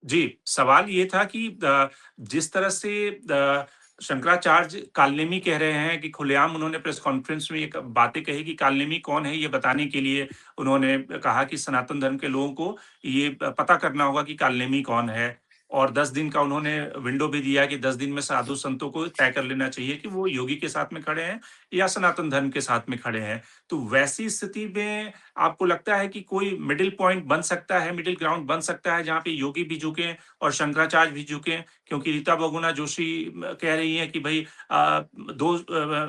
जी, सवाल ये था कि जिस तरह से शंकराचार्य कालनेमी कह रहे हैं कि खुलेआम उन्होंने प्रेस कॉन्फ्रेंस में ये बातें कही कि कालनेमी कौन है, ये बताने के लिए उन्होंने कहा कि सनातन धर्म के लोगों को ये पता करना होगा कि कालनेमी कौन है। और 10 दिन का उन्होंने विंडो भी दिया कि 10 दिन में साधु संतों को तय कर लेना चाहिए कि वो योगी के साथ में खड़े हैं या सनातन धर्म के साथ में खड़े हैं। तो वैसी स्थिति में आपको लगता है कि कोई मिडल पॉइंट बन सकता है, मिडल ग्राउंड बन सकता है जहाँ पे योगी भी झुकें और शंकराचार्य भी झुकें? क्योंकि रीता बहुगुणा जोशी कह रही हैं कि भई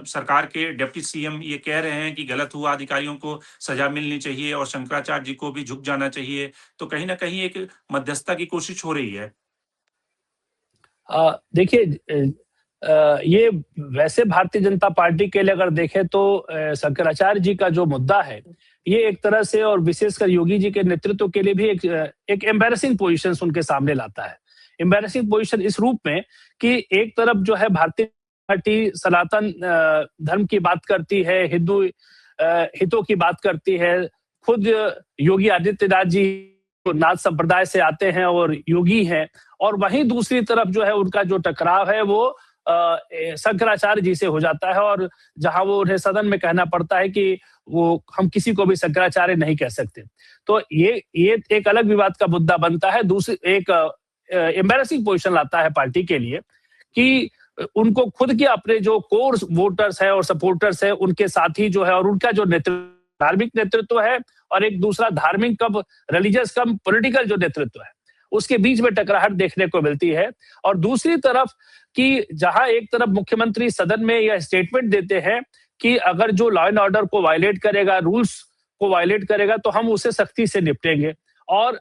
सरकार के डिप्टी सीएम ये कह रहे हैं कि गलत हुआ, अधिकारियों को सज़ा मिलनी चाहिए और शंकराचार्य जी को भी झुक जाना चाहिए। तो कहीं न कहीं एक मध्यस्थता की कोशिश हो रही है। देखिए ये वैसे भारतीय जनता पार्टी के लिए अगर देखें तो शंकराचार्य जी का जो मुद्दा है, ये एक तरह से और विशेषकर योगी जी के नेतृत्व के लिए भी एक एम्बैरेसिंग पोजीशन उनके सामने लाता है। एम्बैरेसिंग पोजीशन इस रूप में कि एक तरफ जो है भारतीय पार्टी सनातन धर्म की बात करती है, हिंदू हितों की बात करती है। खुद योगी आदित्यनाथ जी नाथ संप्रदाय से आते हैं और योगी हैं, और वहीं दूसरी तरफ जो है उनका जो टकराव है वो शंकराचार्य जी से हो जाता है, और जहां वो उन्हें सदन में कहना पड़ता है कि वो हम किसी को भी शंकराचार्य नहीं कह सकते। तो ये एक अलग विवाद का मुद्दा बनता है। दूसरी एक एम्बैरेसिंग पोजीशन लाता है पार्टी के लिए कि उनको खुद के अपने जो कोर वोटर्स है और सपोर्टर्स है उनके साथी जो है और उनका जो नेतृत्व, धार्मिक नेतृत्व है, और एक दूसरा धार्मिक कम रिलीजियस कम पॉलिटिकल जो नेतृत्व है, उसके बीच में टकराहट देखने को मिलती है। और दूसरी तरफ कि जहां एक तरफ मुख्यमंत्री सदन में यह स्टेटमेंट देते हैं कि अगर जो लॉ एंड ऑर्डर को वायलेट करेगा, रूल्स को वायलेट करेगा, तो हम उसे सख्ती से निपटेंगे। और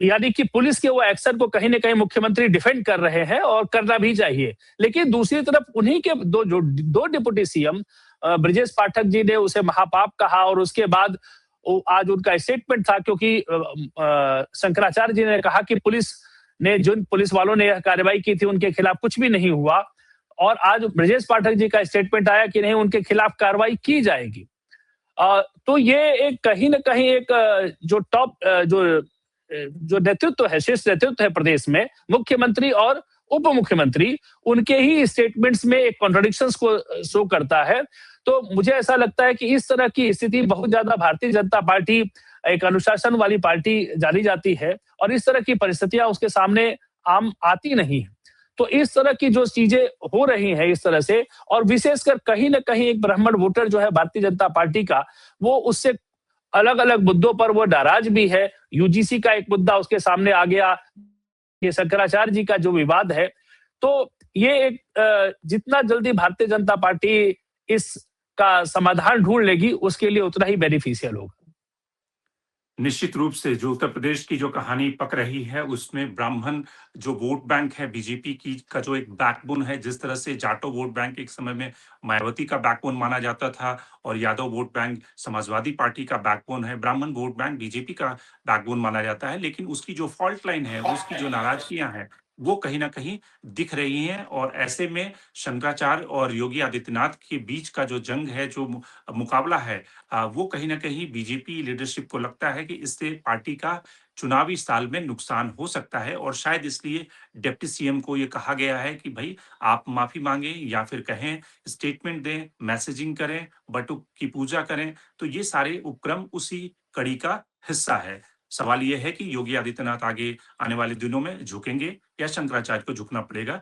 यानी कि पुलिस के वो एक्शन को कहीं ना कहीं मुख्यमंत्री डिफेंड कर रहे हैं, और करना भी चाहिए। लेकिन दूसरी तरफ उन्हीं के दो डिप्टी सीएम ब्रजेश पाठक जी ने उसे महापाप कहा, और उसके बाद आज उनका स्टेटमेंट था, क्योंकि शंकराचार्य जी ने कहा कि पुलिस ने, जिन पुलिस वालों ने यह कार्रवाई की थी, उनके खिलाफ कुछ भी नहीं हुआ। और आज ब्रजेश पाठक जी का स्टेटमेंट आया कि नहीं, उनके खिलाफ कार्रवाई की जाएगी। तो ये एक कहीं ना कहीं एक जो टॉप जो नेतृत्व है, शीर्ष नेतृत्व है प्रदेश में, मुख्यमंत्री और उप मुख्यमंत्री, उनके ही स्टेटमेंट्स में एक कॉन्ट्रडिक्शंस को शो करता है। तो मुझे ऐसा लगता है कि इस तरह की स्थिति बहुत ज्यादा भारतीय जनता पार्टी एक अनुशासन वाली पार्टी जानी जाती है, और इस तरह की परिस्थितियां उसके सामने आम आती नहीं है। तो इस तरह की जो चीजें हो रही हैं इस तरह से, और विशेषकर कहीं ना कहीं एक ब्राह्मण वोटर जो है भारतीय जनता पार्टी का, वो उससे अलग अलग मुद्दों पर वो नाराज भी है। यूजीसी का एक मुद्दा उसके सामने आ गया, ये शंकराचार्य जी का जो विवाद है। तो ये एक जितना जल्दी भारतीय जनता पार्टी इसका समाधान ढूंढ लेगी, उसके लिए उतना ही बेनिफिशियल होगा। निश्चित रूप से जो उत्तर प्रदेश की जो कहानी पक रही है, उसमें ब्राह्मण जो वोट बैंक है बीजेपी की का जो एक बैकबोन है, जिस तरह से जाटो वोट बैंक एक समय में मायावती का बैकबोन माना जाता था और Yadav vote bank Samajwadi party का बैकबोन है, ब्राह्मण वोट बैंक बीजेपी का बैकबोन माना जाता है। लेकिन उसकी जो फॉल्ट लाइन है, उसकी जो नाराज़गियाँ हैं, वो कहीं न कहीं दिख रही हैं और ऐसे में शंकराचार्य और योगी आदित्यनाथ के बीच का जो जंग है, जो मुकाबला है, वो कहीं न कहीं बीजेपी लीडरशिप को लगता है कि इससे पार्टी का चुनावी साल में नुकसान हो सकता है और शायद इसलिए डिप्टी सीएम को ये कहा गया है कि भई आप माफ़ी माँगे या फिर कहें, स्टेटमेंट दें, मैसेजिंग करें, बटुक की पूजा करें। तो ये सारे उपक्रम उसी कड़ी का हिस्सा है। सवाल ये है कि योगी आदित्यनाथ आगे आने वाले दिनों में झुकेंगे या शंकराचार्य को झुकना पड़ेगा?